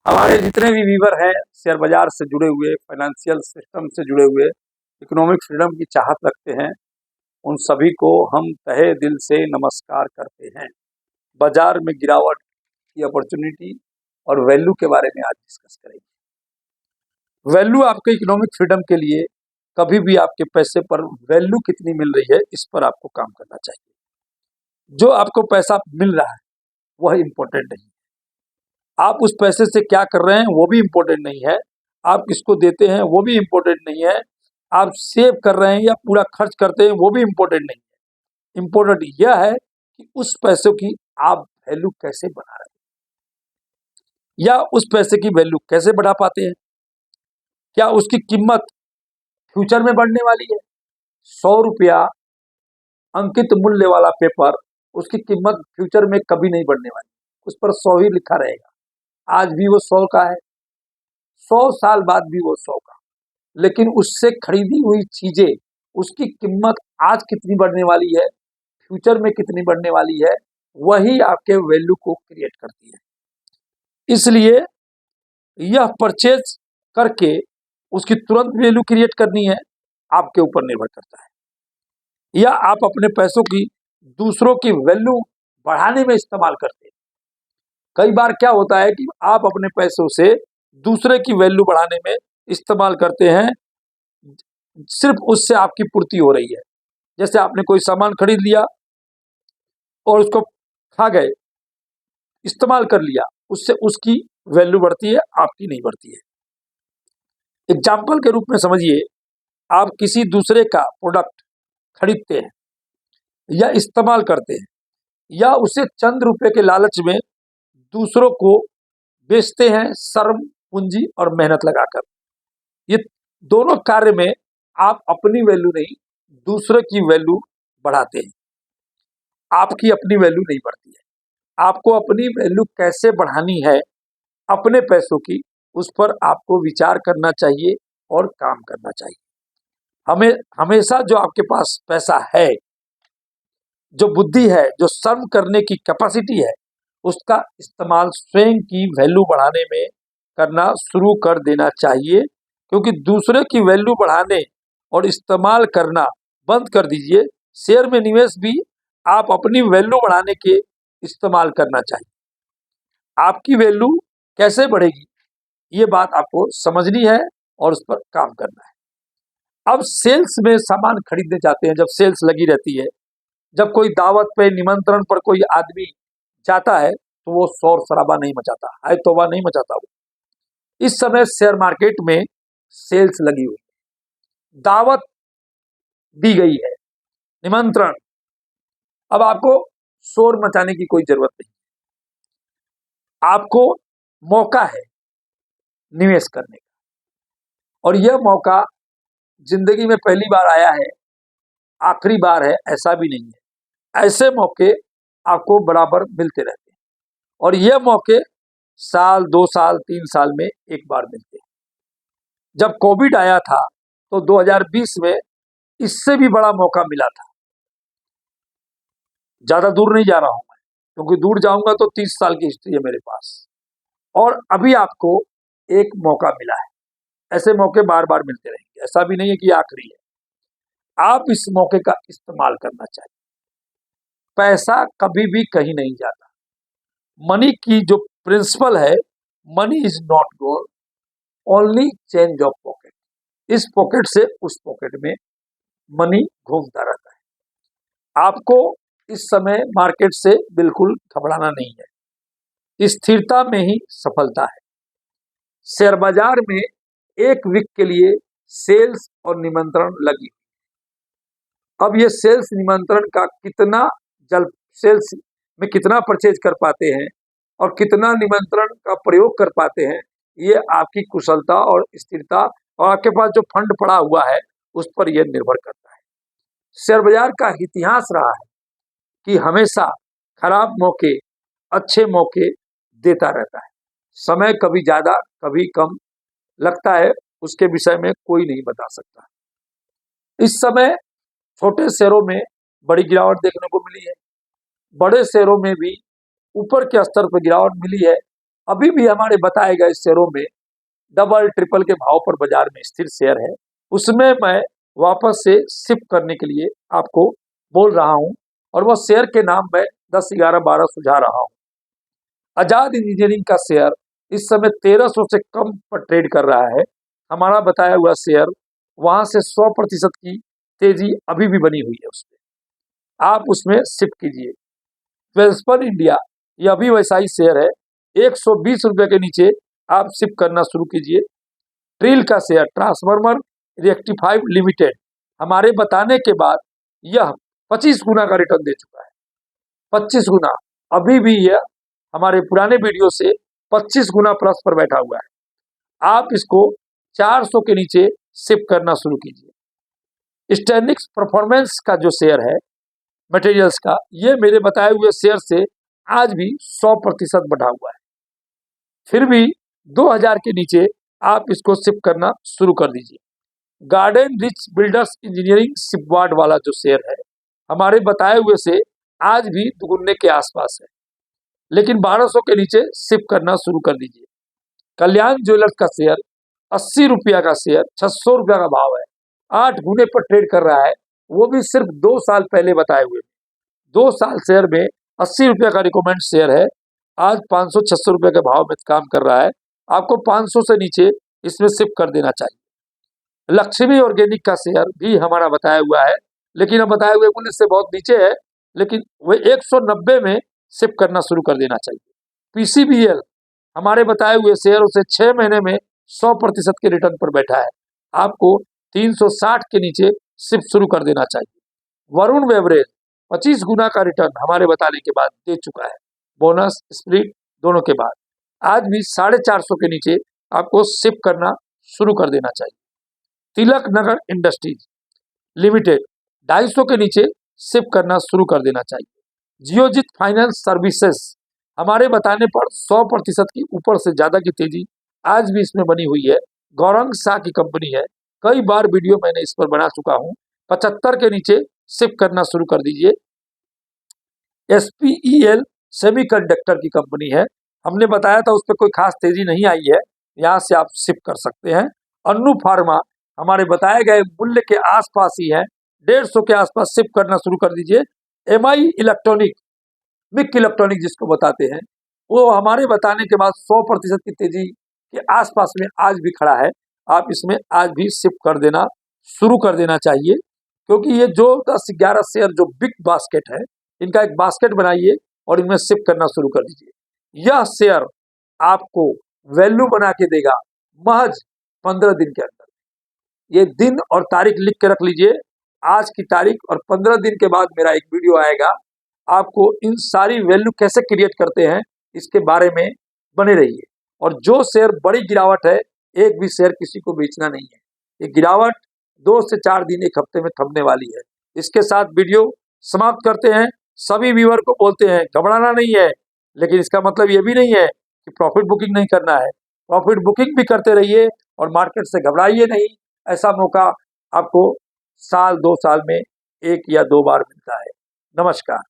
हमारे जितने भी व्यूवर हैं शेयर बाजार से जुड़े हुए, फाइनेंशियल सिस्टम से जुड़े हुए, इकोनॉमिक फ्रीडम की चाहत रखते हैं, उन सभी को हम तहे दिल से नमस्कार करते हैं। बाजार में गिरावट की अपॉर्चुनिटी और वैल्यू के बारे में आज डिस्कस करेंगे। वैल्यू आपके इकोनॉमिक फ्रीडम के लिए कभी भी आपके पैसे पर वैल्यू कितनी मिल रही है, इस पर आपको काम करना चाहिए। जो आपको पैसा मिल रहा है वह इम्पोर्टेंट नहीं है। आप उस पैसे से क्या कर रहे हैं वो भी इम्पोर्टेंट नहीं है। आप किसको देते हैं वो भी इम्पोर्टेंट नहीं है। आप सेव कर रहे हैं या पूरा खर्च करते हैं वो भी इम्पोर्टेंट नहीं है। इम्पोर्टेंट यह है कि उस पैसों की आप वैल्यू कैसे बना रहे हैं या उस पैसे की वैल्यू कैसे बढ़ा पाते हैं। क्या उसकी कीमत फ्यूचर में बढ़ने वाली है? 100 रुपया अंकित मूल्य वाला पेपर, उसकी कीमत फ्यूचर में कभी नहीं बढ़ने वाली, उस पर 100 ही लिखा रहेगा। आज भी वो 100 का है, 100 साल बाद भी वो 100 का, लेकिन उससे खरीदी हुई चीजें, उसकी कीमत आज कितनी बढ़ने वाली है, फ्यूचर में कितनी बढ़ने वाली है, वही आपके वैल्यू को क्रिएट करती है। इसलिए यह परचेज करके उसकी तुरंत वैल्यू क्रिएट करनी है, आपके ऊपर निर्भर करता है, या आप अपने पैसों की दूसरों की वैल्यू बढ़ाने में इस्तेमाल करते हैं। कई बार क्या होता है कि आप अपने पैसों से दूसरे की वैल्यू बढ़ाने में इस्तेमाल करते हैं, सिर्फ उससे आपकी पूर्ति हो रही है। जैसे आपने कोई सामान खरीद लिया और उसको खा गए, इस्तेमाल कर लिया, उससे उसकी वैल्यू बढ़ती है, आपकी नहीं बढ़ती है। एग्जाम्पल के रूप में समझिए, आप किसी दूसरे का प्रोडक्ट खरीदते हैं या इस्तेमाल करते हैं, या उसे चंद रुपए के लालच में दूसरों को बेचते हैं श्रम, पूंजी और मेहनत लगाकर। ये दोनों कार्य में आप अपनी वैल्यू नहीं, दूसरे की वैल्यू बढ़ाते हैं, आपकी अपनी वैल्यू नहीं बढ़ती है। आपको अपनी वैल्यू कैसे बढ़ानी है अपने पैसों की, उस पर आपको विचार करना चाहिए और काम करना चाहिए। हमें हमेशा जो आपके पास पैसा है, जो बुद्धि है, जो श्रम करने की कैपेसिटी है, उसका इस्तेमाल स्वयं की वैल्यू बढ़ाने में करना शुरू कर देना चाहिए। क्योंकि दूसरे की वैल्यू बढ़ाने और इस्तेमाल करना बंद कर दीजिए। शेयर में निवेश भी आप अपनी वैल्यू बढ़ाने के इस्तेमाल करना चाहिए। आपकी वैल्यू कैसे बढ़ेगी, ये बात आपको समझनी है और उस पर काम करना है। अब सेल्स में सामान खरीदने जाते हैं, जब सेल्स लगी रहती है, जब कोई दावत पे, निमंत्रण पर कोई आदमी जाता है, तो वो शोर शराबा नहीं मचाता है, तौबा नहीं मचाता वो। इस समय शेयर मार्केट में सेल्स लगी हुई, दावत दी गई है, निमंत्रण। अब आपको शोर मचाने की कोई जरूरत नहीं, आपको मौका है निवेश करने का, और यह मौका जिंदगी में पहली बार आया है, आखिरी बार है ऐसा भी नहीं है। ऐसे मौके आपको बराबर मिलते रहते हैं, और यह मौके साल, 2 साल, 3 साल में एक बार मिलते हैं। जब कोविड आया था तो 2020 में इससे भी बड़ा मौका मिला था। ज्यादा दूर नहीं जा रहा हूं मैं, क्योंकि दूर जाऊंगा तो 30 साल की हिस्ट्री है मेरे पास, और अभी आपको एक मौका मिला है। ऐसे मौके बार बार मिलते रहेंगे, ऐसा भी नहीं है कि आखिरी है। आप इस मौके का इस्तेमाल करना चाहिए। पैसा कभी भी कहीं नहीं जाता। मनी की जो प्रिंसिपल है, money is not goal, only change of pocket. इस पॉकेट से उस पॉकेट में मनी घूमता रहता है। आपको इस समय मार्केट से बिल्कुल घबराना नहीं है, स्थिरता में ही सफलता है। शेयर बाजार में एक वीक के लिए सेल्स और निमंत्रण लगी। अब ये सेल्स निमंत्रण का कितना जल्द सेल्स में कितना परचेज कर पाते हैं और कितना निमंत्रण का प्रयोग कर पाते हैं, ये आपकी कुशलता और स्थिरता और आपके पास जो फंड पड़ा हुआ है उस पर यह निर्भर करता है। शेयर बाजार का इतिहास रहा है कि हमेशा खराब मौके, अच्छे मौके देता रहता है। समय कभी ज्यादा कभी कम लगता है, उसके विषय में कोई नहीं बता सकता। इस समय छोटे शेयरों में बड़ी गिरावट देखने को मिली है, बड़े शेयरों में भी ऊपर के स्तर पर गिरावट मिली है, अभी भी हमारे बताए गए शेयरों में डबल ट्रिपल के भाव पर बाजार में स्थिर शेयर है, उसमें मैं वापस से शिफ्ट करने के लिए आपको बोल रहा हूं और वह शेयर के नाम मैं 10, 11, 12 सुझा रहा हूं। आजाद इंजीनियरिंग का शेयर इस समय 1300 से कम पर ट्रेड कर रहा है। हमारा बताया हुआ शेयर वहां से 100% की तेजी अभी भी बनी हुई है, उसमें आप उसमें शिफ्ट कीजिए। वेल्सपन इंडिया यह भी वैसा ही शेयर है, 120 रुपये के नीचे आप शिफ्ट करना शुरू कीजिए। ट्रिल का शेयर ट्रांसफार्मर रेक्टिफाइड लिमिटेड हमारे बताने के बाद यह 25 गुना का रिटर्न दे चुका है, 25 गुना। अभी भी यह हमारे पुराने वीडियो से 25 गुना प्लस पर बैठा हुआ है। आप इसको 400 के नीचे शिफ्ट करना शुरू कीजिए। स्टैनिक्स परफॉर्मेंस का जो शेयर है मटेरियल्स का, ये मेरे बताए हुए शेयर से आज भी 100% बढ़ा हुआ है। फिर भी 2000 के नीचे आप इसको शिफ्ट करना शुरू कर दीजिए। गार्डन रिच बिल्डर्स इंजीनियरिंग शिपवार्ड वाला जो शेयर है हमारे बताए हुए से आज भी दुगुने के आसपास है, लेकिन 1200 के नीचे शिफ्ट करना शुरू कर दीजिए। कल्याण ज्वेलर्स का शेयर 80 रुपया का शेयर 600 रुपया का भाव है, 8 गुने पर ट्रेड कर रहा है, वो भी सिर्फ 2 साल पहले बताए हुए। 2 साल शेयर में 80 रुपया का रिकमेंड शेयर है, आज 500-600 रुपये के भाव में काम कर रहा है। आपको 500 से नीचे इसमें शिफ्ट कर देना चाहिए। लक्ष्मी ऑर्गेनिक का शेयर भी हमारा बताया हुआ है, लेकिन हम बताए हुए मूल्य से बहुत नीचे है, लेकिन वह 190 में शिफ्ट करना शुरू कर देना चाहिए। पीसीबीएल हमारे बताए हुए शेयरों से 6 महीने में 100% के रिटर्न पर बैठा है, आपको 360 के नीचे शिफ्ट शुरू कर देना चाहिए। वरुण बेवरेज 25 गुना का रिटर्न हमारे बताने के बाद दे चुका है, बोनस स्प्लिट दोनों के बाद। आज भी 450 के नीचे आपको शिफ्ट करना शुरू कर देना चाहिए। तिलक नगर इंडस्ट्रीज लिमिटेड 250 के नीचे शिफ्ट करना शुरू कर देना चाहिए। जियोजित फाइनेंस सर्विसेज हमारे बताने पर 100% की ऊपर से ज्यादा की तेजी आज भी इसमें बनी हुई है। गौरंग शाह की कंपनी है, कई बार वीडियो मैंने इस पर बना चुका हूं। 75 के नीचे शिफ्ट करना शुरू कर दीजिए। SPEL सेमीकंडक्टर की कंपनी है, हमने बताया था उस पर कोई खास तेजी नहीं आई है, यहाँ से आप शिफ्ट कर सकते हैं। अन्नू फार्मा हमारे बताए गए मूल्य के आसपास ही है, 150 के आसपास शिफ्ट करना शुरू कर दीजिए। MI इलेक्ट्रॉनिक, मिक इलेक्ट्रॉनिक जिसको बताते हैं, वो हमारे बताने के बाद 100% की तेजी के आसपास में आज भी खड़ा है, आप इसमें आज भी शिफ्ट कर देना शुरू कर देना चाहिए। क्योंकि ये जो 10-11 शेयर जो बिग बास्केट है, इनका एक बास्केट बनाइए और इनमें शिफ्ट करना शुरू कर दीजिए। यह शेयर आपको वैल्यू बना के देगा महज 15 दिन के अंदर। ये दिन और तारीख लिख के रख लीजिए, आज की तारीख और 15 दिन के बाद मेरा एक वीडियो आएगा। आपको इन सारी वैल्यू कैसे क्रिएट करते हैं इसके बारे में बने रहिए। और जो शेयर बड़ी गिरावट है, एक भी शेयर किसी को बेचना नहीं है। ये गिरावट 2 से 4 दिन, 1 हफ्ते में थमने वाली है। इसके साथ वीडियो समाप्त करते हैं। सभी व्यूअर को बोलते हैं घबराना नहीं है, लेकिन इसका मतलब ये भी नहीं है कि प्रॉफिट बुकिंग नहीं करना है। प्रॉफिट बुकिंग भी करते रहिए और मार्केट से घबराइए नहीं। ऐसा मौका आपको साल 2 साल में 1 या 2 बार मिलता है। नमस्कार।